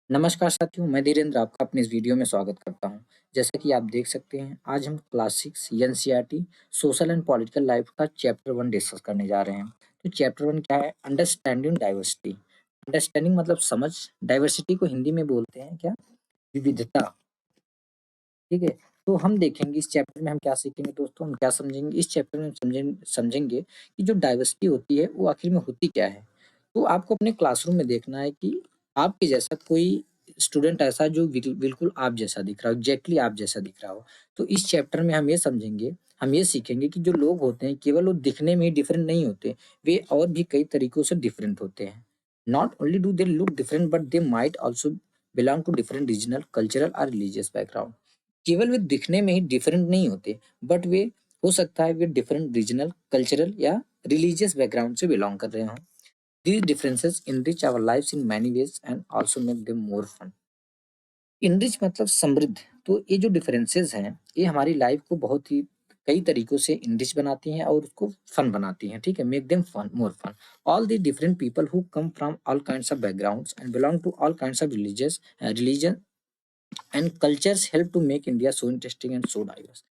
नमस्कार साथियों, मैं धीरेन्द्र आपका अपने इस वीडियो में स्वागत करता हूं। जैसा कि आप देख सकते हैं, आज हम class 6 NCERT social and political life का चैप्टर 1 डिस्कस करने जा रहे हैं। तो चैप्टर 1 क्या है? Understanding diversity. अंडरस्टैंडिंग मतलब समझ, डाइवर्सिटी को हिंदी में बोलते हैं क्या? विविधता। ठीक है? तो हम देखेंगे इस चैप्टर में हम क्या सीखेंगे दोस्तों, हम क्या समझेंगे? इस चैप्टर में हम समझेंगे कि जो डाइवर्सिटी होती है, वो आखिर में होती क्या है? तो आपको अपने क्लासरूम में देखना है कि आपके जैसा कोई स्टूडेंट ऐसा जो बिल्कुल आप जैसा दिख रहा हो, एग्ज़ैक्टली आप जैसा दिख रहा हो। तो इस चैप्टर में हम ये समझेंगे, हम ये सीखेंगे कि जो लोग होते हैं, केवल वो दिखने में ही डिफरेंट नहीं होते, वे और भी कई तरीकों से डिफरेंट होते हैं। Not only do they look different but they might also belong to different regional, cultural और रिलीजियस बैकग्राउंड। केवल वे दिखने में ही डिफरेंट नहीं होते, बट वे हो सकता है वे डिफरेंट रीजनल, कल्चरल या रिलीजियस बैकग्राउंड से बिलोंग कर रहे हों। These differences enrich our lives in many ways and also make them more fun. Enrich मतलब समृद्ध। तो ये जो डिफरेंसेस हैं, ये हमारी लाइफ को बहुत ही कई तरीकों से इनरिच बनाती हैं और उसको फन बनाती हैं। ठीक है? Make them fun, more fun. All the different people who come from all kinds of backgrounds and belong to all kinds of religion and cultures help to make India so interesting and so diverse.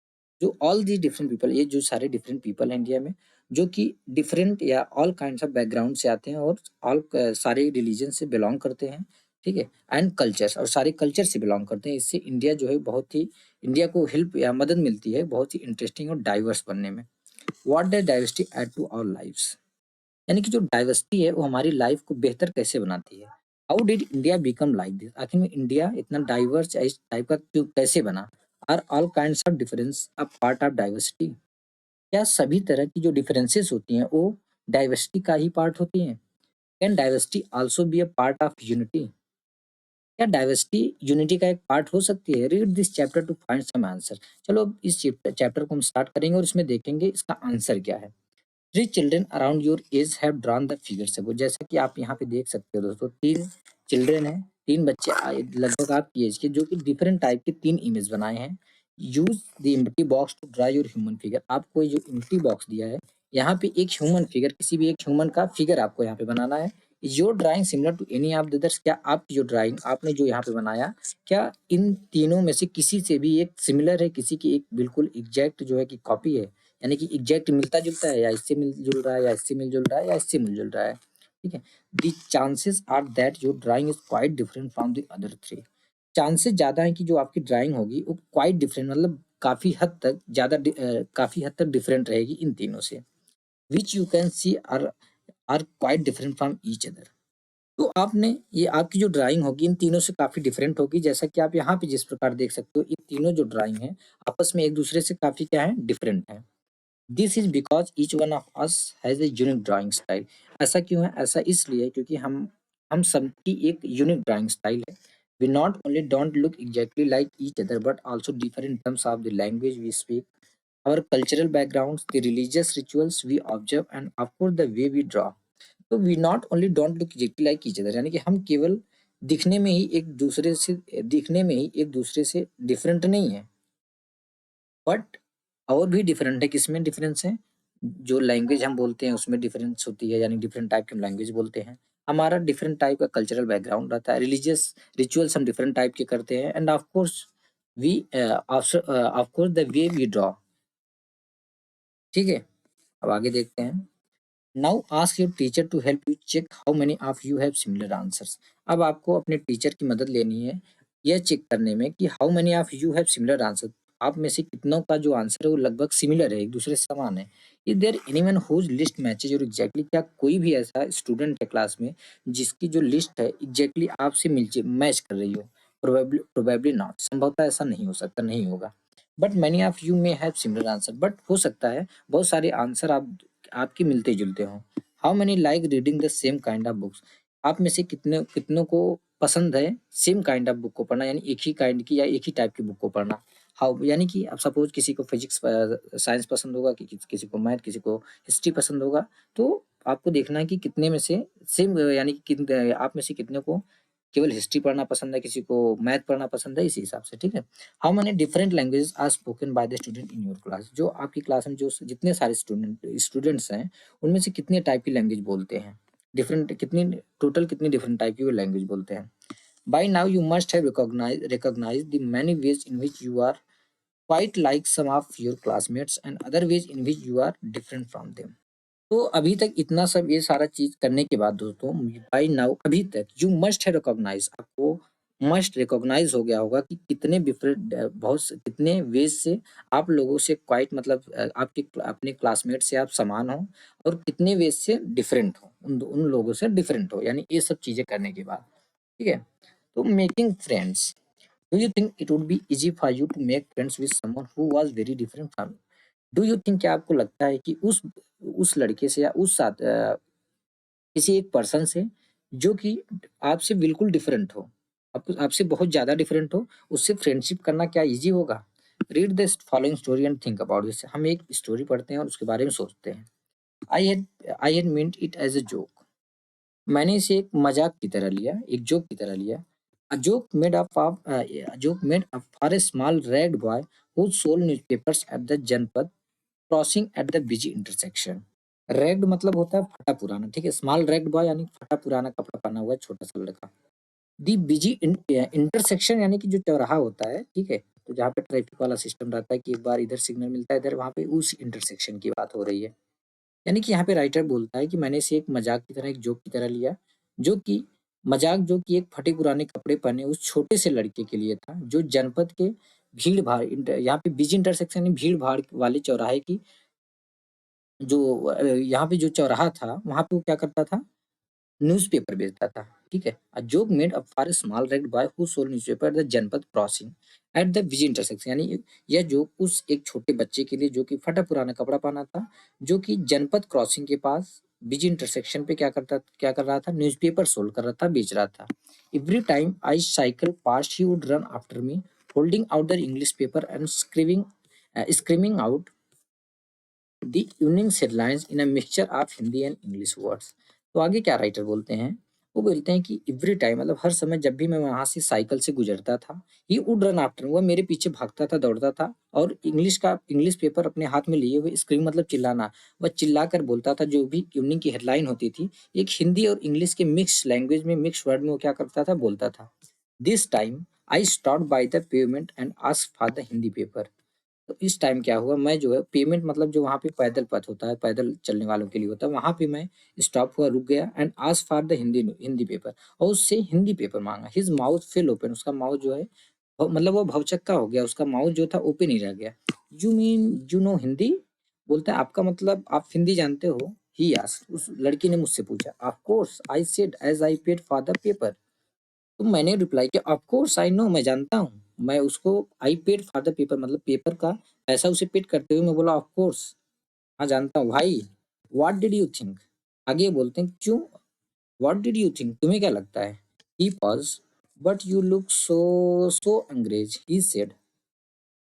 जो all the different people, ये जो सारे different people हैं India में, जो कि different या all kinds of background से आते हैं और ऑल सारे रिलीजन से बिलोंग करते हैं। ठीक है? एंड कल्चर्स, और सारे कल्चर से बिलोंग करते हैं। इससे इंडिया जो है बहुत ही, इंडिया को हेल्प या मदद मिलती है बहुत ही इंटरेस्टिंग और डाइवर्स बनने में। What does diversity add to our lives? यानी कि जो डाइवर्सिटी है वो हमारी लाइफ को बेहतर कैसे बनाती है? How did India become like this? आखिर में इंडिया इतना डाइवर्स इस टाइप का क्यों, कैसे बना? Are all kinds of difference a part of diversity? क्या सभी तरह की जो डिफरेंसेस होती हैं वो डाइवर्सिटी का ही पार्ट होती हैं? Can diversity also be a part of unity? क्या डाइवर्सिटी यूनिटी का एक पार्ट हो सकती है? Read this chapter to find some answer. चलो अब इस चैप्टर को हम स्टार्ट करेंगे और इसमें देखेंगे इसका आंसर क्या है। Three children around your age have drawn the figures above. जैसा कि आप यहाँ पे देख सकते हो दोस्तों, तीन चिल्ड्रेन हैं, तीन बच्चे लगभग आपकी एज के, जो कि डिफरेंट टाइप के तीन इमेज बनाए हैं। Use the empty box to draw your human figure. आपको ये जो एम्प्टी बॉक्स दिया है, यहाँ पे एक ह्यूमन फिगर, किसी भी एक ह्यूमन का फिगर आपको यहाँ पे बनाना है। Your drawing similar to any of the others? क्या आपकी जो ड्राइंग आपने जो यहाँ पे बनाया, क्या इन तीनों में से किसी से भी एक सिमिलर है, किसी की एक बिल्कुल एग्जैक्ट जो है कि कॉपी है, यानी कि एग्जैक्ट मिलता-जुलता है, या इससे मिल-जुल रहा है, या इससे मिल-जुल रहा है, या इससे मिल-जुल रहा है? ठीक है? The chances are that your drawing is quite different from the other three. Chances ज़्यादा हैं कि जो आपकी ड्राइंग होगी वो क्वाइट डिफरेंट, मतलब काफ़ी हद तक डिफरेंट रहेगी इन तीनों से। Which you can see are quite different from each other. तो आपने ये आपकी जो ड्राइंग होगी इन तीनों से काफ़ी डिफरेंट होगी, जैसा कि आप यहाँ पे जिस प्रकार देख सकते हो, ये तीनों जो ड्राइंग हैं, आपस में एक-दूसरे से काफ़ी क्या है? डिफरेंट हैं। This is because each one of us has a unique drawing style. ऐसा क्यों है? ऐसा इसलिए क्योंकि हम सबकी एक यूनिक ड्राइंग स्टाइल है। We not only don't look exactly like each other but also differ in terms of the language we speak, our cultural backgrounds, the religious rituals we observe, and of course the way we draw. तो we not only don't look exactly like each other, यानी कि हम केवल दिखने में ही एक दूसरे से डिफरेंट नहीं है, बट और भी डिफरेंट है। किसमें डिफरेंस है? जो लैंग्वेज हम बोलते हैं उसमें डिफरेंस होती है, यानी डिफरेंट टाइप की हम लैंग्वेज बोलते हैं। हमारा डिफरेंट टाइप का कल्चरल बैकग्राउंड रहता है, रिलीजियस रिचुअल्स हम डिफरेंट टाइप के करते हैं, and of course the way we draw. ठीक है? अब आगे देखते हैं। Now ask your teacher to help you check how many of you have similar answers. अब आपको अपने टीचर की मदद लेनी है यह चेक करने में कि how many of you have similar answer. आप में से कितनों का जो आंसर है वो लगभग सिमिलर है, एक दूसरे से समान है। Is there anyone whose list matches your exactly? क्या कोई भी ऐसा स्टूडेंट है क्लास में जिसकी जो लिस्ट है एग्जैक्टली आपसे मिल मैच कर रही हो? Probably not. संभवतः ऐसा नहीं हो सकता, नहीं होगा। But many of you may have similar answer. But हो सकता है बहुत सारे आंसर आपके मिलते-जुलते हों। How many like reading the same kind of books? आप में से कितनों को पसंद है सेम काइंड ऑफ बुक को पढ़ना, यानी एक ही काइंड की या एक ही टाइप की बुक को पढ़ना? हाउ, यानी कि अब सपोज किसी को फिजिक्स साइंस पसंद होगा, किसी को मैथ, किसी को हिस्ट्री पसंद होगा। तो आपको देखना है कि कितने में से सेम, यानी कि आप में से कितने को केवल हिस्ट्री पढ़ना पसंद है, किसी को मैथ पढ़ना पसंद है, इसी हिसाब से। ठीक है? How many different languages are spoken by the student in your class? जो आपकी क्लास में जो जितने सारे स्टूडेंट्स हैं, उनमें से कितने टाइप की लैंग्वेज बोलते हैं? डिफरेंट कितनी, टोटल कितनी डिफरेंट टाइप की वो लैंग्वेज बोलते हैं? By now you must have recognized the many ways in which you are quite like some of your classmates and other ways in which you are different from them. तो अभी तक इतना सब ये सारा चीज करने के बाद दोस्तों, बाय नाउ अभी तक यू मस्ट है रिकॉग्नाइज, आपको मस्ट रिकॉग्नाइज हो गया होगा कि कितने डिफरेंट कितने वेज से आप लोगों से क्वाइट मतलब आपके अपने क्लासमेट से आप समान हो और कितने वेज से डिफरेंट हो, उन लोगों से डिफरेंट हो, यानी ये सब चीजें करने के बाद। ठीक है। तो making friends, do you think it would be easy for you to make friends with someone who was very different from, do you think, क्या आपको लगता है कि उस लड़के से या उस साथ किसी एक पर्सन से जो कि आपसे बिल्कुल डिफरेंट हो, आपसे बहुत ज़्यादा डिफरेंट हो, उससे फ्रेंडशिप करना क्या ईज़ी होगा? Read this following story and think about this. हम एक स्टोरी पढ़ते हैं और उसके बारे में सोचते हैं। I had meant it as a joke. मैंने इसे एक मज़ाक की तरह लिया, एक जोक की तरह लिया। A joke made up for a small red boy who sold newspapers at the Janpat crossing at the busy intersection. Red मतलब होता है फटा पुराना, ठीक है। स्मॉल रेड बॉय यानी फटा पुराना कपड़ा पहना हुआ छोटा सा लड़का। दी बिजी इंटरसेक्शन यानी कि जो चौराहा होता है, ठीक है, तो जहाँ पे ट्रैफिक वाला सिस्टम रहता है कि एक बार इधर सिग्नल मिलता है इधर, वहाँ पे उस इंटरसेक्शन की बात हो रही है। यानी कि यहाँ पे राइटर बोलता है कि मैंने इसे एक मजाक की तरह, एक जोक की तरह लिया, जो कि मजाक जो कि एक फटे पुराने कपड़े पहने उस छोटे से लड़के के लिए था, जो जनपद के भीड़ भाड़ यहाँ पे बिजी इंटरसेक्शन भीड़ भाड़ वाले चौराहे की जो यहाँ पे जो चौराहा था, वहाँ पे वो क्या करता था? न्यूज़पेपर बेचता था, ठीक है? A joke made up for a small red boy who sold newspaper at the Janpad crossing at the busy intersection, यानी यह जोक उस एक छोटे बच्चे के लिए जो कि फटा-पुराना कपड़ा पहना था, जो कि जनपद क्रॉसिंग के पास बिजी इंटरसेक्शन पे क्या कर रहा था? न्यूज़पेपर सोल्ड कर रहा था, बेच रहा था। Every time I cycle past he would run after me, holding out the English paper and screaming out the evenings headlines in a mixture of Hindi and English words. तो आगे क्या राइटर बोलते हैं? वो बोलते हैं कि एवरी टाइम मतलब हर समय जब भी मैं वहाँ से साइकिल से गुजरता था, ही वुड रन आफ्टर, वो मेरे पीछे भागता था, दौड़ता था और इंग्लिश पेपर अपने हाथ में लिए हुए, स्क्रीम मतलब चिल्लाना, वह चिल्लाकर बोलता था जो भी इवनिंग की हेडलाइन होती थी, एक हिंदी और इंग्लिश के मिक्स लैंग्वेज में, मिक्स वर्ड में वो क्या करता था? बोलता था। This time I stop by the payment and ask for the Hindi paper. तो इस टाइम क्या हुआ, मैं जो है पेमेंट मतलब जो वहाँ पे पैदल पथ होता है, पैदल चलने वालों के लिए होता है, वहाँ पे मैं स्टॉप हुआ, रुक गया and asked for the Hindi paper, और उससे हिंदी पेपर माँगा। हिज माउथ फेल ओपन, उसका माउथ जो है मतलब वो भौचक्का हो गया, उसका माउथ जो था ओपन ही रह गया। You mean you know Hindi? बोलता है आपका मतलब आप हिंदी जानते हो? ही आस्क्ड, उस लड़की ने मुझसे पूछा। Of course I said as I paid for the paper. तो मैंने रिप्लाई किया ऑफ कोर्स आई नो, मैं जानता हूँ। मैं उसको I paid for the paper मतलब पेपर का पैसा उसे पेड करते हुए मैं बोला ऑफ कोर्स, हाँ जानता हूँ भाई। What did you think? आगे बोलते हैं क्यों, व्हाट डिड यू थिंक, तुम्हें क्या लगता है? He pause, but you look so angrez, he said.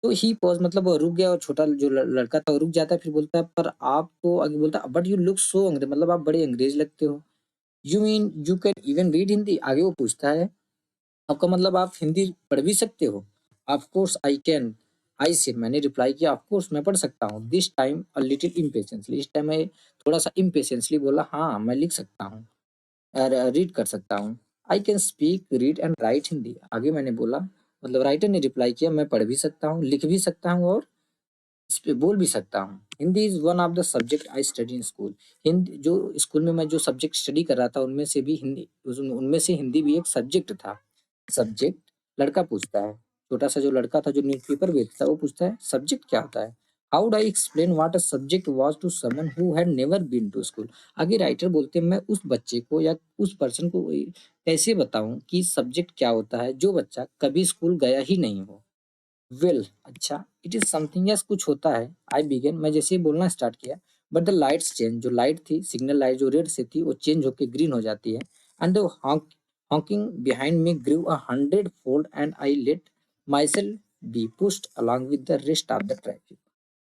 तो ही पॉज मतलब वो रुक गया और छोटा जो लड़का था वो रुक जाता है, फिर बोलता है पर आप तो, आगे बोलता है बट यू लुक सो अंग्रेज, मतलब आप बड़े अंग्रेज लगते हो। You mean you can even read Hindi? आगे वो पूछता है आपका मतलब आप हिंदी पढ़ भी सकते हो? Of course I can, I said, मैंने रिप्लाई किया ऑफ कोर्स मैं पढ़ सकता हूँ। दिस टाइम अ लिटिल इम्पेशेंसली, इस टाइम मैं थोड़ा सा इम्पेशेंसली बोला हाँ मैं लिख सकता हूँ, रीड कर सकता हूँ। I can speak read and right Hindi. आगे मैंने बोला मतलब राइटर ने रिप्लाई किया मैं पढ़ भी सकता हूँ, लिख भी सकता हूँ और इस पे बोल भी सकता हूँ। Hindi is one of the subject I study in school. Hindi जो स्कूल में मैं जो सब्जेक्ट स्टडी कर रहा था उनमें से भी उनमें से हिंदी भी एक सब्जेक्ट था। सब्जेक्ट, लड़का पूछता है, छोटा सा जो लड़का था जो न्यूज़पेपर बेचता है वो पूछता है सब्जेक्ट क्या होता है? How do I explain what a subject was to someone who had never been to school. आगे राइटर बोलते हैं मैं उस बच्चे को या उस पर्सन को कैसे बताऊं कि सब्जेक्ट क्या होता है जो बच्चा कभी स्कूल गया ही नहीं हो। वेल अच्छा, इट इज समथिंग, यस कुछ होता है। आई बिगेन, मैं जैसे ही बोलना स्टार्ट किया, बट द लाइट्स चेंज, जो लाइट थी, सिग्नल लाइट जो रेड से थी वो चेंज होकर ग्रीन हो जाती है, and the honking behind me grew 100-fold and I let myself be pushed along with the rest of the traffic।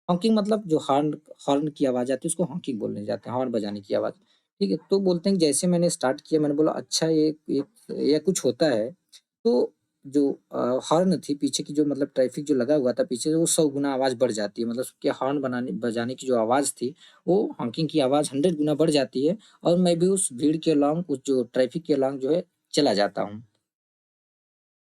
Hawking मतलब जो हॉर्न हॉर्न की आवाज आती है उसको हॉकिंग बोलने जाते हैं, हॉर्न बजाने की आवाज। ठीक है, तो बोलते हैं कि जैसे मैंने स्टार्ट किया मैंने बोला अच्छा ये कुछ होता है। तो जो हॉर्न थी पीछे की, जो मतलब ट्रैफिक जो लगा हुआ था पीछे से, वो 100 गुना आवाज बढ़ जाती है, मतलब उसके हॉर्न बनाने बजाने की जो आवाज थी वो हॉकिंग की आवाज 100 गुना बढ़ जाती है, और मैं भी उस भीड़ के अलॉन्ग, उस जो ट्रैफिक के अलॉन्ग जो है चला जाता हूँ।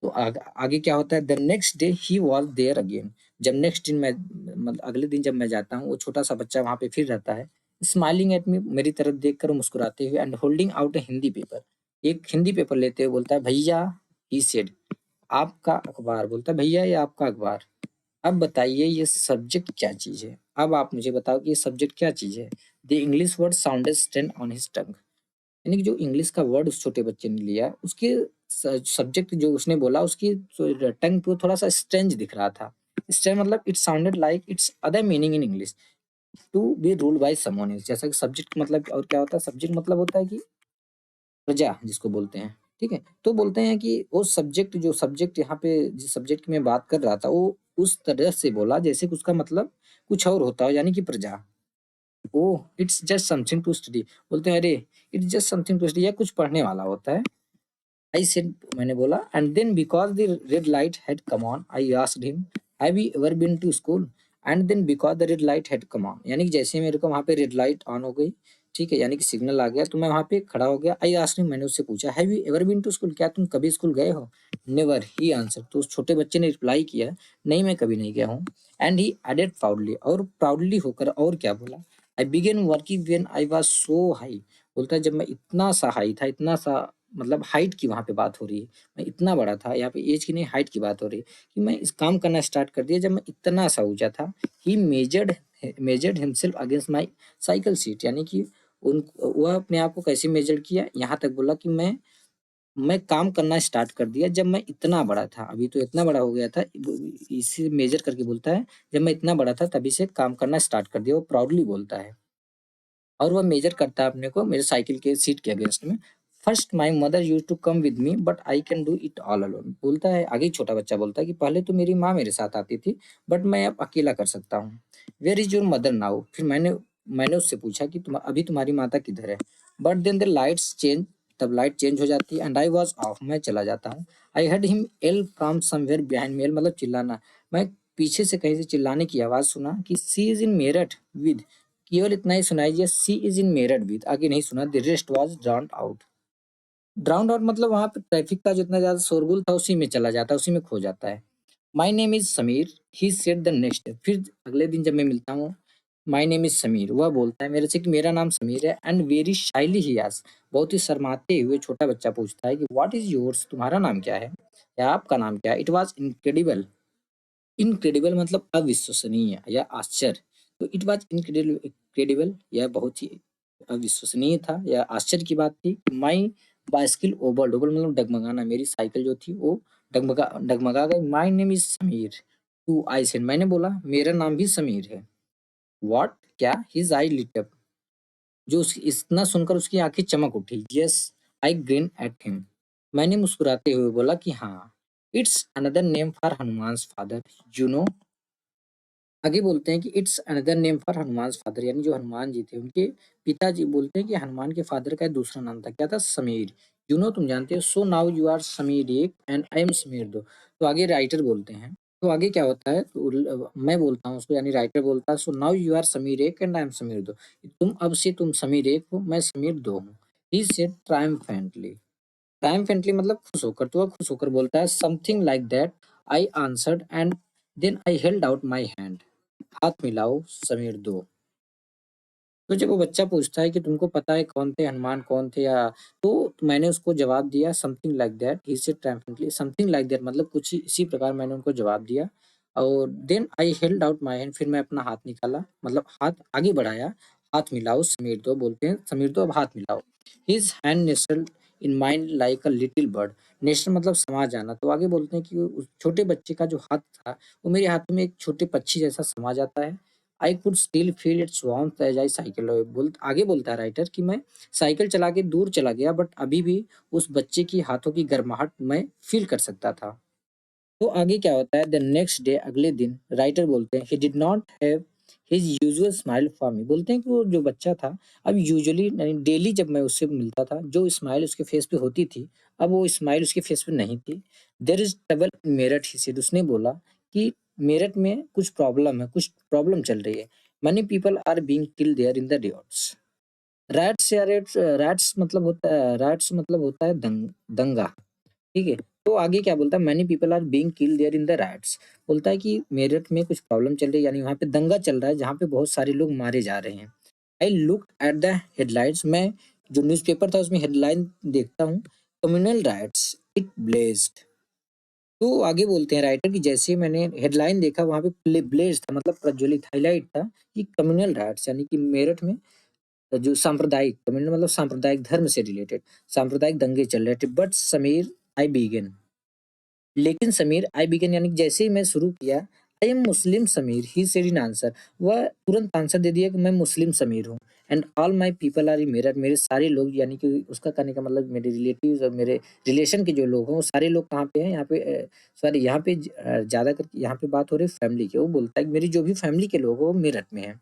तो आगे क्या होता है, the next day he was there again. जब नेक्स्ट दिन मैं मतलब अगले दिन जब मैं जाता हूँ, वो छोटा सा बच्चा वहां पे फिर रहता है, स्माइलिंग एट मी, मेरी तरफ देख कर मुस्कुराते हुए, and holding out A Hindi paper, एक हिंदी पेपर लेते हुए बोलता है, भैया, ही सेड, आपका अखबार, बोलता है भैया ये आपका अखबार। अब बताइए ये सब्जेक्ट क्या चीज है, अब आप मुझे बताओ कि ये सब्जेक्ट क्या चीज है। The English word sounded strange on his tongue, यानी कि जो इंग्लिश का वर्ड उस छोटे बच्चे ने लिया, उसके सब्जेक्ट जो उसने बोला, उसकी टंग पे थोड़ा सा स्ट्रेंज दिख रहा था। स्ट्रेंज मतलब it sounded like its other meaning in English to be ruled by someone else. जैसा कि सब्जेक्ट मतलब और क्या होता है, सब्जेक्ट मतलब होता है कि प्रजा जिसको बोलते हैं, ठीक है। तो बोलते हैं कि वो सब्जेक्ट, जो सब्जेक्ट यहाँ पे जिस सब्जेक्ट की मैं बात कर रहा था, वो उस तरह से बोला जैसे कि उसका मतलब कुछ और होता हो, यानी कि प्रजा। Oh it's just something to study, बोलते हैं अरे it's just something to study, या कुछ पढ़ने वाला होता है। आई सेड, मैंने बोला, and then because the red light had come on I asked him, have you ever been to school, and then because the red light had come on, यानी कि जैसे ही मेरे को वहां पे रेड लाइट ऑन हो गई, ठीक है, यानी कि सिग्नल आ गया, तो मैं वहां पे खड़ा हो गया। आई आस्क्ड हिम, मैंने उससे पूछा, have you ever been to school, क्या तुम कभी स्कूल गए हो। नेवर, ही आंसर, तो उस छोटे बच्चे ने रिप्लाई किया, नहीं मैं कभी नहीं गया हूँ। एंड ही एडेड प्राउडली, और प्राउडली होकर और क्या बोला, I began working when I was so high, बोलता है जब मैं इतना सा हाई था, इतना सा मतलब हाइट की वहाँ पे बात हो रही है, मैं इतना बड़ा था, यहाँ पे एज की नहीं हाइट की बात हो रही है, कि मैं इस काम करना स्टार्ट कर दिया जब मैं इतना सा ऊंचा था। He measured himself against my cycle seat, यानी कि उन वह अपने आप को कैसे मेजर किया, यहाँ तक बोला कि मैं काम करना स्टार्ट कर दिया जब मैं इतना बड़ा था, अभी तो इतना बड़ा हो गया था, इसी मेजर करके बोलता है, जब मैं इतना बड़ा था तभी से काम करना स्टार्ट कर दिया, वो प्राउडली बोलता है। और वह मेजर करता है अपने को मेरे साइकिल के सीट के अगेंस्ट में। First my mother use to come with me but I can do it all alone, बोलता है आगे छोटा बच्चा बोलता है कि पहले तो मेरी माँ मेरे साथ आती थी, बट मैं अब अकेला कर सकता हूँ। Where is your mother now, फिर मैंने उससे पूछा कि अभी तुम्हारी माता किधर है। But then the lights change, तब लाइट चेंज हो जाती है, एंड आई वॉज ऑफ, मैं चला जाता हूँ। I heard him L from somewhere behind me, मतलब चिल्लाना, मैं पीछे से कहीं से चिल्लाने की आवाज सुना कि सी इज इन मेरठ विद, केवल इतना ही सुनाई दिया, सी इज इन मेरठ विद, आगे नहीं सुना, the rest was ड्राउन्ड out. ड्राउन्ड out मतलब वहां पे ट्रैफिक का जितना ज्यादा शोरगुल था उसी में चला जाता है, उसी में खो जाता है। माई name is Sameer, he said the next, फिर अगले दिन जब मैं मिलता हूँ, माई नेम इज समीर, वह बोलता है मेरे से कि मेरा नाम समीर है। एंड वेरी शाइली ही आस्क, बहुत ही शर्माते हुए छोटा बच्चा पूछता है कि व्हाट इज योर्स, तुम्हारा नाम क्या है, या आपका नाम क्या है। इट वॉज इनक्रेडिबल, इनक्रेडिबल मतलब अविश्वसनीय या आश्चर्य, तो इट वाज इनक्रेडिबल, यह बहुत ही अविश्वसनीय था या आश्चर्य की बात थी। माई बाइसिकल ओबल्ड, ओबल्ड मतलब डगमगाना, मेरी साइकिल जो थी वो डगमगा डगमगा गई। My name is Samir, too I said, मैंने बोला मेरा नाम भी समीर है। व्हाट, क्या, हिज आई लिट अप, जो उस इतना सुनकर उसकी आंखें चमक उठी। Yes, I green at him, मैंने मुस्कुराते हुए बोला कि हाँ। It's another name for Hanuman father, you know, आगे बोलते हैं कि it's another name for Hanuman father, यानी जो हनुमान जी थे उनके पिताजी, बोलते हैं कि हनुमान के फादर का दूसरा नाम था, क्या था, समीर। यू नो, तुम जानते हो, so now you are Samir एक एंड आई एम समीर दो, तो आगे राइटर बोलते हैं। तो आगे क्या होता है, तो मैं बोलता हूँ उसको, यानी राइटर बोलता है, so now you are Samir एक एंड आई एम समीर दो, तुम अब से तुम समीर एक हो, मैं समीर दो हूँ। ही सेड ट्रायम्फेंटली, ट्रायम्फेंटली मतलब खुश होकर, तो वह खुश होकर बोलता है, something like that, I answered, and then I held out my hand, हाथ मिलाओ समीर दो। तो जब वो बच्चा पूछता है कि तुमको पता है कौन थे हनुमान, कौन थे, या तो मैंने उसको जवाब दिया, something like that, he said triumphantly, something like that मतलब कुछ इसी प्रकार मैंने उनको जवाब दिया। और then I held out my hand, फिर मैं अपना हाथ निकाला, मतलब हाथ आगे बढ़ाया, हाथ मिलाओ समीर दो, बोलते हैं समीर दो अब हाथ मिलाओ। His hand nestled in mind like a little bird, nestle मतलब समा जाना, तो आगे बोलते हैं कि उस छोटे बच्चे का जो हाथ था वो मेरे हाथ में एक छोटे पक्षी जैसा समा जाता है। I could still feel its warmth as I cycle away, आगे बोलता है राइटर कि मैं साइकिल चला के दूर चला गया, बट अभी भी उस बच्चे की हाथों की गर्माहट मैं फील कर सकता था। तो आगे क्या होता है, द नेक्स्ट डे, अगले दिन राइटर बोलते हैं, he did not have his usual smile for me, बोलते हैं कि वो जो बच्चा था, अब यूजुअली यानी डेली जब मैं उससे मिलता था, जो स्माइल उसके फेस पे होती थी, अब वो स्माइल उसके फेस पे नहीं थी। There is trouble in Meerut, he said, उसने बोला कि मेरठ में कुछ प्रॉब्लम है, कुछ प्रॉब्लम चल रही है। Many people are being killed there in the riots. Rats या रेट्स, रैट्स मतलब होता है, रैट्स मतलब होता है दंगा, ठीक है। तो आगे क्या बोलता है, many people are being killed there in the riots. बोलता है कि मेरठ में कुछ प्रॉब्लम चल रही है, यानी वहाँ पे दंगा चल रहा है जहाँ पे बहुत सारे लोग मारे जा रहे हैं। I look at the headlines, मैं जो न्यूज़पेपर था उसमें हेडलाइन देखता हूँ, कम्युनल राइट्स इट ब्लेज्ड। तो आगे बोलते हैं राइटर कि जैसे मैंने हेडलाइन देखा वहाँ पे ब्लेज था, मतलब प्रज्वलित, हाईलाइट था कि कम्युनल राइट्स, यानी कि मेरठ में जो सांप्रदायिक, कम्युनल मतलब सांप्रदायिक धर्म से रिलेटेड सांप्रदायिक दंगे चल रहे थे। बट समीर आई बिगिन, लेकिन समीर आई बिगिन यानी कि जैसे ही मैं शुरू किया, I am Muslim Sameer he said in answer, वह तुरंत आंसर दे दिया कि मैं मुस्लिम समीर हूँ। And all my people are in Meerut, मेरे सारे लोग, यानी कि उसका कहने का मतलब मेरे रिलेटिव्स और मेरे रिलेशन के जो लोग हैं वो सारे लोग कहाँ पे हैं, यहाँ पे सॉरी यहाँ पे ज़्यादातर यहाँ पे बात हो रही है फैमिली की। वो बोलता है कि मेरी जो भी फैमिली के लोग हैं वो मेरठ में हैं।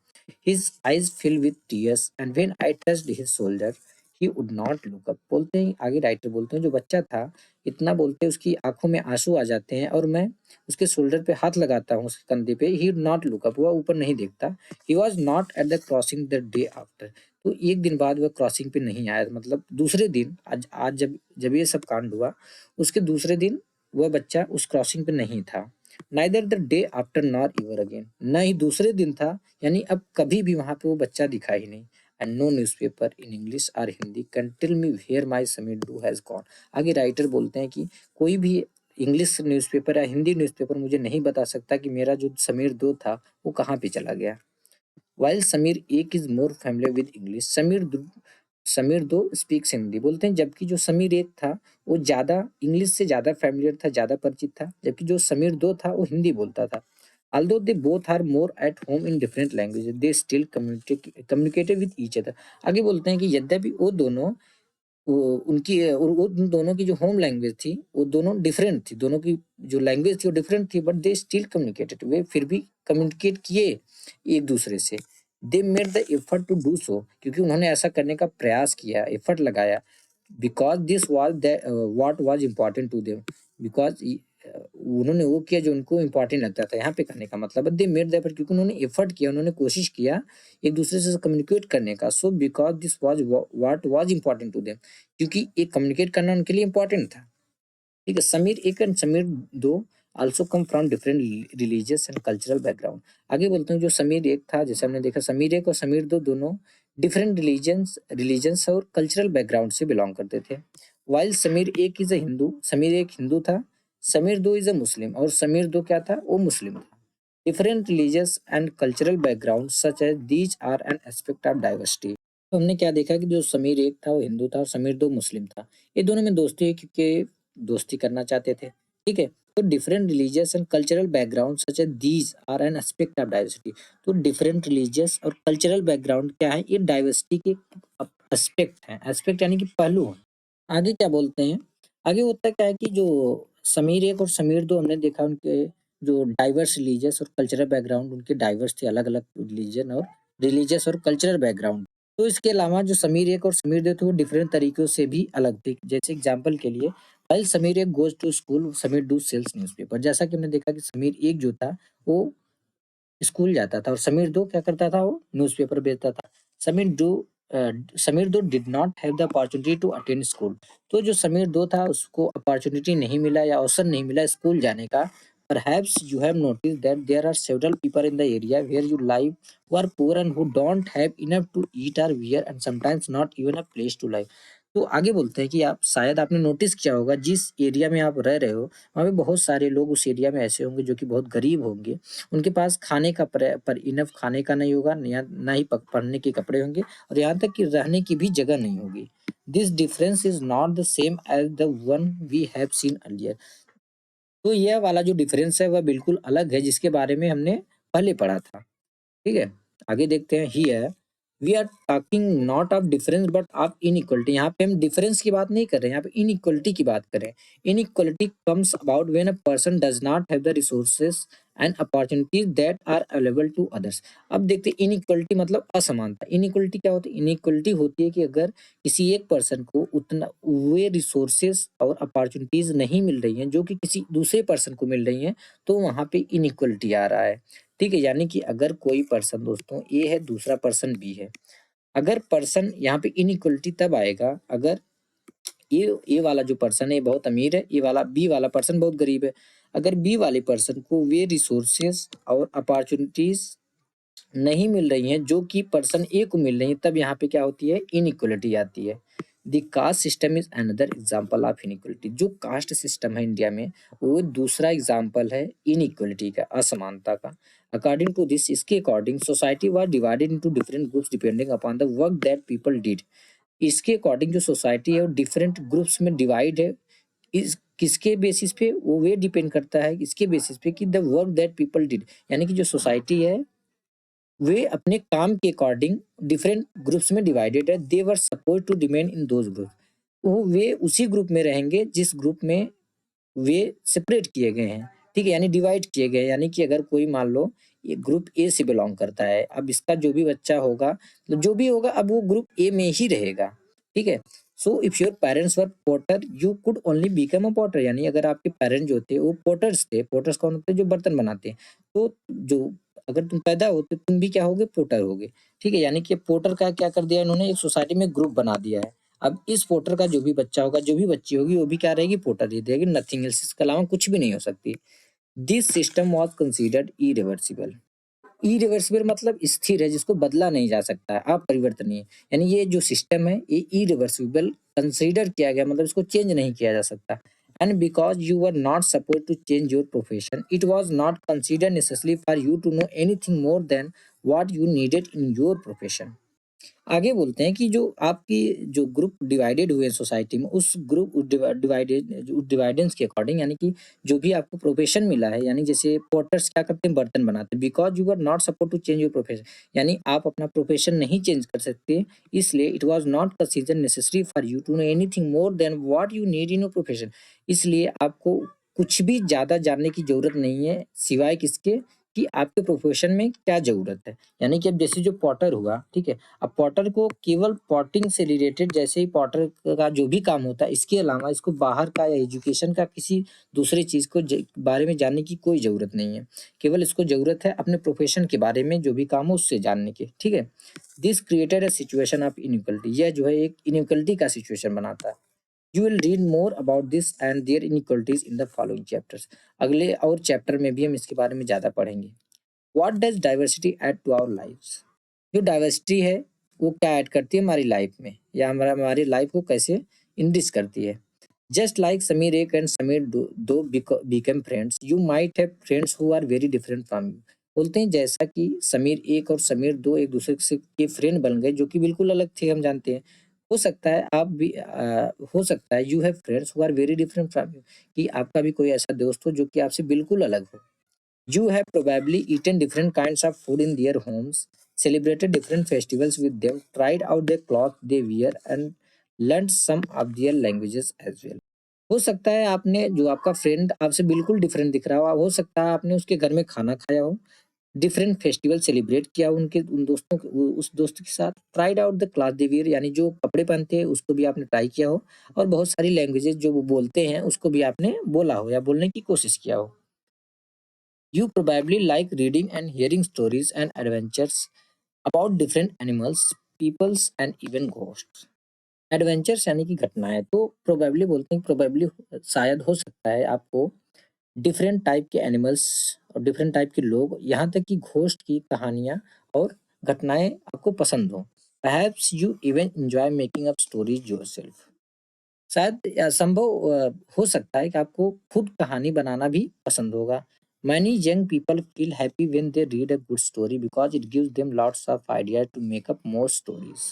His eyes fill with tears and when I touched his shoulder he would not look up. बोलते हैं आगे राइटर बोलते हैं जो बच्चा था, इतना बोलते उसकी आँखों में आँसू आ जाते हैं और मैं उसके शोल्डर पे हाथ लगाता हूँ, उसके कंधे पे, ही नॉट लुक अप, वह ऊपर नहीं देखता। He was not at the crossing the day after. तो एक दिन बाद वह क्रॉसिंग पे नहीं आया, मतलब दूसरे दिन, आज आज जब जब ये सब कांड हुआ उसके दूसरे दिन वह बच्चा उस क्रॉसिंग पे नहीं था। Neither the day after nor इवर again, न ही दूसरे दिन था, यानी अब कभी भी वहां पे वो बच्चा दिखा ही नहीं। And no newspaper in English और Hindi can tell me where my Sameer do has gone. आगे राइटर बोलते हैं कि कोई भी इंग्लिश न्यूज़पेपर या हिंदी न्यूज़पेपर मुझे नहीं बता सकता कि मेरा जो समीर 2 था वो कहाँ पे चला गया। वाइल समीर एक is more familiar with English, Sameer 2 speaks Hindi. बोलते हैं जबकि जो समीर 1 था वो ज़्यादा इंग्लिश से ज़्यादा फैमिलियर था, ज़्यादा परिचित था, जबकि जो समीर 2 था वो हिंदी बोलता था। Although they both are more at home in different languages, they still communicated with each other। आगे बोलते हैं कि यद्यपि वो दोनों वो उनकी वो उन दोनों की जो होम लैंग्वेज थी वो दोनों डिफरेंट थी, दोनों की जो लैंग्वेज थी वो डिफरेंट थी, बट दे स्टिल कम्युनिकेटेड, वे फिर भी कम्युनिकेट किए एक दूसरे से। They made the effort to do so, क्योंकि उन्होंने ऐसा करने का प्रयास किया, एफर्ट लगाया। Because this was the what was important to them, because उन्होंने वो किया जो उनको इम्पोर्टेंट लगता था। यहाँ पे करने का मतलब दे मेड द एफर्ट, क्योंकि उन्होंने एफर्ट किया, उन्होंने कोशिश किया एक दूसरे से कम्युनिकेट करने का। So because this was what was important to them, क्योंकि एक कम्युनिकेट करना उनके लिए इम्पोर्टेंट था। ठीक है, समीर एक and Sameer 2 also come from different religious and cultural background. आगे बोलते हैं जो समीर एक था, जैसे हमने देखा समीर एक और समीर 2 दोनों डिफरेंट रिलीजन्स और कल्चरल बैकग्राउंड से बिलोंग करते थे। वाइल समीर एक इज अ हिंदू, समीर एक हिंदू था, समीर 2 इज अ मुस्लिम, और समीर 2 क्या था, वो मुस्लिम था। Different religious and cultural background such as these are an aspect of diversity. तो हमने क्या देखा कि जो समीर एक था वो हिंदू था और समीर 2 मुस्लिम था। ये दोनों में दोस्ती है क्योंकि दोस्ती करना चाहते थे। ठीक है, तो different religious and cultural background such as these are an aspect of diversity. तो डिफरेंट रिलीजियस और कल्चरल बैकग्राउंड क्या है, ये डाइवर्सिटी के एस्पेक्ट हैं। एस्पेक्ट यानी कि पहलू हैं। आगे क्या बोलते हैं, आगे होता क्या है कि जो समीर एक और समीर 2 हमने देखा उनके जो डाइवर्स रिलीजियस और कल्चरल बैकग्राउंड उनके डाइवर्स थे, अलग अलग रिलीजन और रिलीजियस और कल्चरल बैकग्राउंड। तो इसके अलावा जो समीर एक और समीर 2 थे वो डिफरेंट तरीकों से भी अलग थे। जैसे एग्जांपल के लिए, व्हाइल समीर एक goes to school, Samir 2 sells newspaper. जैसा कि हमने देखा कि समीर एक जो था वो स्कूल जाता था और समीर 2 क्या करता था, वो न्यूज़पेपर बेचता था। Samir 2 Samir 2 did not have the opportunity to attend school. तो जो समीर 2 था उसको अपॉर्चुनिटी नहीं मिला या अवसर नहीं मिला स्कूल जाने का। Perhaps you have noticed that there are several people in the area where you live who are poor and who don't have enough to eat or wear and sometimes not even a place to live। तो आगे बोलते हैं कि आप शायद आपने notice किया होगा जिस एरिया में आप रह रहे हो वहाँ पे बहुत सारे लोग उस एरिया में ऐसे होंगे जो कि बहुत गरीब होंगे। उनके पास खाने का पर इनफ खाने का नहीं होगा, ना ही पहनने के कपड़े होंगे, और यहाँ तक कि रहने की भी जगह नहीं होगी। This difference is not the same as the one we have seen earlier. तो यह वाला जो डिफरेंस है वह बिल्कुल अलग है जिसके बारे में हमने पहले पढ़ा था। ठीक है, आगे देखते हैं। Here we are talking not of difference but of inequality. यहाँ पे हम डिफरेंस की बात नहीं कर रहे हैं, यहाँ पे इनइक्वलिटी की बात करें। Inequality comes about when a person does not have the resources and opportunities that are available to others. अब देखते हैं इनइक्वलिटी मतलब असमानता। इनइक्वलिटी क्या होती है, इनइक्वलिटी होती है कि अगर किसी एक पर्सन को उतना वे रिसोर्सेस और अपॉर्चुनिटीज नहीं मिल रही हैं जो कि किसी दूसरे पर्सन को मिल रही हैं, तो वहाँ पे इनइक्वलिटी आ रहा है। ठीक है, यानी कि अगर कोई पर्सन दोस्तों ए है, दूसरा पर्सन बी है, अगर पर्सन यहाँ पे इनइक्वलिटी तब आएगा अगर ए वाला जो पर्सन है बहुत अमीर है, ये वाला बी वाला पर्सन बहुत गरीब है। अगर बी वाले पर्सन को वे रिसोर्सेज और अपॉर्चुनिटीज नहीं मिल रही हैं जो कि पर्सन ए को मिल रही हैं, तब यहाँ पे क्या होती है, इनइक्वलिटी आती है। The caste system is another example of inequality. जो कास्ट सिस्टम है इंडिया में, वो दूसरा एग्जाम्पल है इनइक्वलिटी का, असमानता का। अकॉर्डिंग टू दिस, इसके according society was divided into different groups depending upon the work that people did. इसके अकॉर्डिंग जो सोसाइटी है वो डिफरेंट ग्रुप्स में डिवाइड है। इस किसके बेसिस पे, वो वे डिपेंड करता है इसके बेसिस पे कि the work that people did, यानी कि जो सोसाइटी है वे अपने काम के अकॉर्डिंग डिफरेंट ग्रुप्स में डिवाइडेड है। They were suppose to remain in those group. वो वे उसी ग्रुप में रहेंगे जिस ग्रुप में वे सेपरेट किए गए हैं, ठीक है, यानी डिवाइड किए गए हैं। यानी कि अगर कोई मान लो ये ग्रुप ए से बिलोंग करता है, अब इसका जो भी बच्चा होगा, तो जो भी होगा अब वो ग्रुप ए में ही रहेगा, ठीक है। So if your parents were potter you could only become a potter. यानी अगर आपके पेरेंट्स जो थे वो पोटर्स थे, पोटर्स कौन होते हैं, जो बर्तन बनाते हैं, तो जो अगर तुम पैदा हो तो तुम भी क्या होगे, पोटर होगे, ठीक है। यानी कि पोटर का क्या कर दिया इन्होंने, एक सोसाइटी में ग्रुप बना दिया है। अब इस पोर्टर का जो भी बच्चा होगा, जो भी बच्ची होगी, वो भी क्या रहेगी, पोर्टर ही रहेगी, नथिंग एल्स, इसके अलावा कुछ भी नहीं हो सकती। This system was considered irreversible. Irreversible मतलब स्थिर है, जिसको बदला नहीं जा सकता है, अपरिवर्तनीय। यानी ये जो सिस्टम है ये इरिवर्सिबल कंसीडर किया गया, मतलब इसको चेंज नहीं किया जा सकता। And because you were not suppose to change your profession, it was not consider necessary for you to know anything more than what you needed in your profession. आगे बोलते हैं कि जो आपकी जो ग्रुप डिवाइडेड हुए हैं सोसाइटी में, उस ग्रुप डिवाइडेंस के अकॉर्डिंग, यानी कि जो भी आपको प्रोफेशन मिला है, यानी जैसे पोर्टर्स क्या करते हैं, बर्तन बनाते हैं। Because you are not suppose to change your profession, यानी आप अपना प्रोफेशन नहीं चेंज कर सकते, इसलिए it was not consider necessary for you to know anything more than what you need in your profession. इसलिए आपको कुछ भी ज्यादा जानने की जरूरत नहीं है, सिवाय किसके, कि आपके प्रोफेशन में क्या जरूरत है। यानी कि अब जैसे जो पॉटर हुआ, ठीक है, अब पॉटर को केवल पॉटिंग से रिलेटेड, जैसे ही पॉटर का जो भी काम होता है, इसके अलावा इसको बाहर का या एजुकेशन का किसी दूसरे चीज को बारे में जानने की कोई जरूरत नहीं है। केवल इसको जरूरत है अपने प्रोफेशन के बारे में जो भी काम हो उससे जानने की, ठीक है। This created a situation of inequality. यह जो है एक इनइक्वलिटी का सिचुएशन बनाता है। You will read more about this and their inequalities in the following chapters. अगले और चैप्टर में भी हम इसके बारे में ज्यादा पढ़ेंगे। What does diversity add to our lifes. जो डाइवर्सिटी है वो क्या ऐड करती है हमारी लाइफ में, या हमारी लाइफ को कैसे इनरिच करती है। जस्ट लाइक समीर एक and Samir do become friends, you might have friends who are very different from you. बोलते हैं जैसा कि समीर एक और समीर दो एक दूसरे से के फ्रेंड बन गए जो कि बिल्कुल अलग थे, हम जानते हैं। हो सकता है आप भी हो सकता है you have friends who are very different from you, कि आपका भी कोई ऐसा दोस्त हो जो कि आपसे बिल्कुल अलग हो। You have probably eaten different kinds of food in their homes, celebrated different festivals with them, tried out their clothes they wear, and learned some of their languages as well. हो सकता है आपने, जो आपका फ्रेंड आपसे बिल्कुल different दिख रहा हो सकता है आपने उसके घर में खाना खाया हो, डिफरेंट फेस्टिवल सेलिब्रेट किया हो उनके उन दोस्तों उस दोस्त के साथ, tried out the class they wear, यानी जो कपड़े पहनते हैं उसको भी आपने ट्राई किया हो, और बहुत सारी लैंग्वेजेस जो वो बोलते हैं उसको भी आपने बोला हो या बोलने की कोशिश किया हो। You probably like reading and hearing stories and adventures about different animals, peoples and even ghosts. Adventures यानी कि घटनाएं, तो प्रोबेबली बोलते हैं, प्रोबेबली शायद हो सकता है आपको डिफरेंट टाइप के एनिमल्स और डिफरेंट टाइप के लोग, यहाँ तक कि घोस्ट की कहानियाँ और घटनाएं आपको पसंद हो। Perhaps you even enjoy making up stories yourself. शायद या संभव हो सकता है कि आपको खुद कहानी बनाना भी पसंद होगा। Many young people feel happy when they read a good story because it gives them lots of ideas to make up more stories.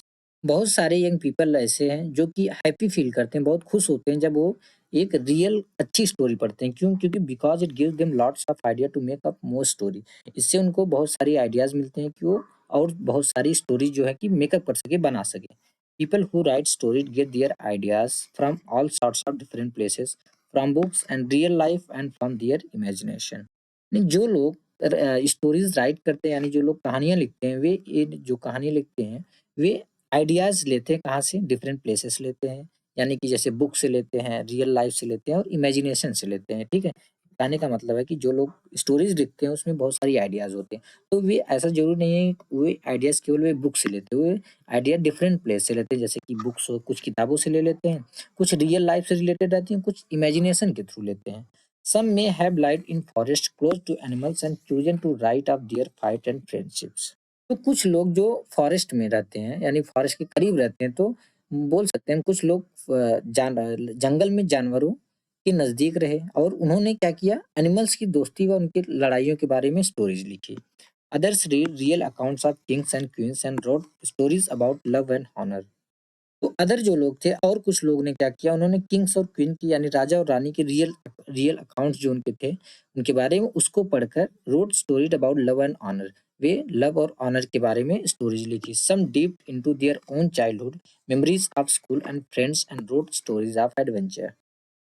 बहुत सारे यंग पीपल ऐसे हैं जो कि हैप्पी फील करते हैं, बहुत खुश होते हैं जब वो एक रियल अच्छी स्टोरी पढ़ते हैं। क्यों? क्योंकि because it gives them lots of idea to make up more story. इससे उनको बहुत सारी आइडियाज मिलते हैं कि वो और बहुत सारी स्टोरी जो है कि मेकअप कर सके, बना सके। People who write stories get their ideas from all sorts of different places, from books and real life and from their imagination. नहीं, जो लोग स्टोरीज राइट करते हैं, यानी जो लोग कहानियां लिखते हैं, वे ये जो कहानियां लिखते हैं वे आइडियाज लेते हैं कहाँ से, डिफरेंट प्लेसेस लेते हैं, यानी कि जैसे बुक से लेते हैं, रियल लाइफ से लेते हैं और इमेजिनेशन से लेते हैं, ठीक है। कहने का मतलब है कि जो लोग स्टोरीज लिखते हैं उसमें बहुत सारी आइडियाज होते हैं। तो वे ऐसा जरूर नहीं है कि वे आइडियाज केवल वे बुक से लेते हैं, वे आइडिया डिफरेंट प्लेस से लेते हैं, जैसे कि बुक्स हो, कुछ किताबों से ले लेते हैं, कुछ रियल लाइफ से रिलेटेड रहती हैं, कुछ इमेजिनेशन के थ्रू लेते हैं। Some may have live in forest close to animals and chosen to write of their fight and friendships. तो कुछ लोग जो फॉरेस्ट में रहते हैं यानी फॉरेस्ट के करीब रहते हैं, तो बोल सकते हैं कुछ लोग जंगल में जानवरों के नजदीक रहे और उन्होंने क्या किया, एनिमल्स की दोस्ती व उनकी लड़ाइयों के बारे में स्टोरीज लिखी। Others read real accounts of kings and queens and wrote stories about love and honour. तो अदर जो लोग थे और कुछ लोग ने क्या किया, उन्होंने किंग्स और क्वीन की यानी राजा और रानी के रियल रियल अकाउंट्स जो उनके थे उनके बारे में उसको पढ़कर wrote stories about love and honour, वे लव और ऑनर के बारे में स्टोरीज लिखी। Some deep into their own childhood memories of school and friends and wrote stories of adventure.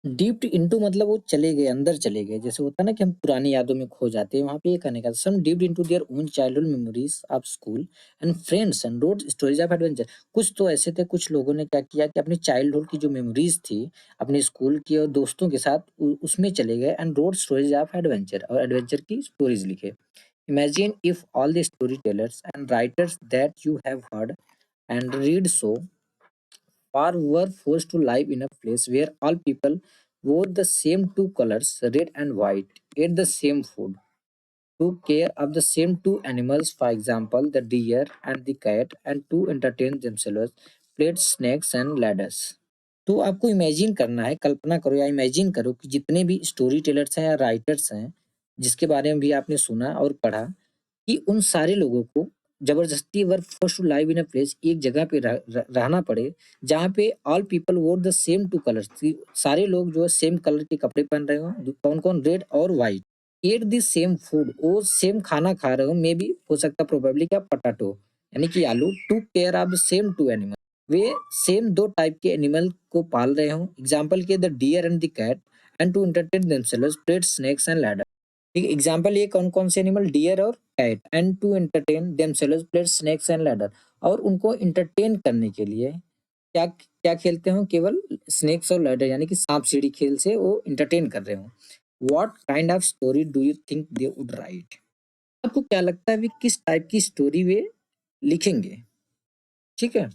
Deep into मतलब वो चले गए, अंदर चले गए, जैसे होता है ना कि हम पुरानी यादों में खो जाते हैं, वहाँ पे ये कहने का some deep into their own childhood memories of school and friends and wrote stories of adventure. कुछ तो ऐसे थे, कुछ लोगों ने क्या किया कि अपनी चाइल्डहुड की जो मेमोरीज थी अपने स्कूल की और दोस्तों के साथ उसमें चले गए and wrote stories of adventure और एडवेंचर की स्टोरीज लिखे। Imagine if all the story tellers and writers that you have heard and read so far were forced to live in a place where all people wore the same two colors, red and white, ate the same food, took care of the same two animals, for example, the deer and the cat, and to entertain themselves, played snakes and ladders. तो आपको imagine करना है, कल्पना करो या imagine करो कि जितने भी स्टोरी टेलर्स हैं या राइटर्स हैं, जिसके बारे में भी आपने सुना और पढ़ा, कि उन सारे लोगों को जबरदस्ती work force to live in a place, एक जगह पे रहना पड़े जहाँ पे all people were the same two colours, सारे लोग जो है सेम कलर के कपड़े पहन रहे हो, कौन कौन, रेड और white, at the same food, वो सेम खाना खा रहे हो, मे बी हो सकता प्रोबेबली क्या, पटाटो यानी कि आलू, to care of the same two animal, वे सेम दो टाइप के एनिमल को पाल रहे हो, एग्जाम्पल के the deer and the cat, and to entertain themselves played snakes and ladder. ठीक है, एग्जाम्पल ये कौन कौन से एनिमल, डियर और cat, and to entertain themselves played snakes and ladder, और उनको एंटरटेन करने के लिए क्या क्या खेलते हो, केवल स्नेक्स और लैडर यानी कि सांप सीढ़ी खेल से वो एंटरटेन कर रहे हो। What kind of story do you think they would write? आपको क्या लगता है वे किस टाइप की स्टोरी वे लिखेंगे? ठीक है,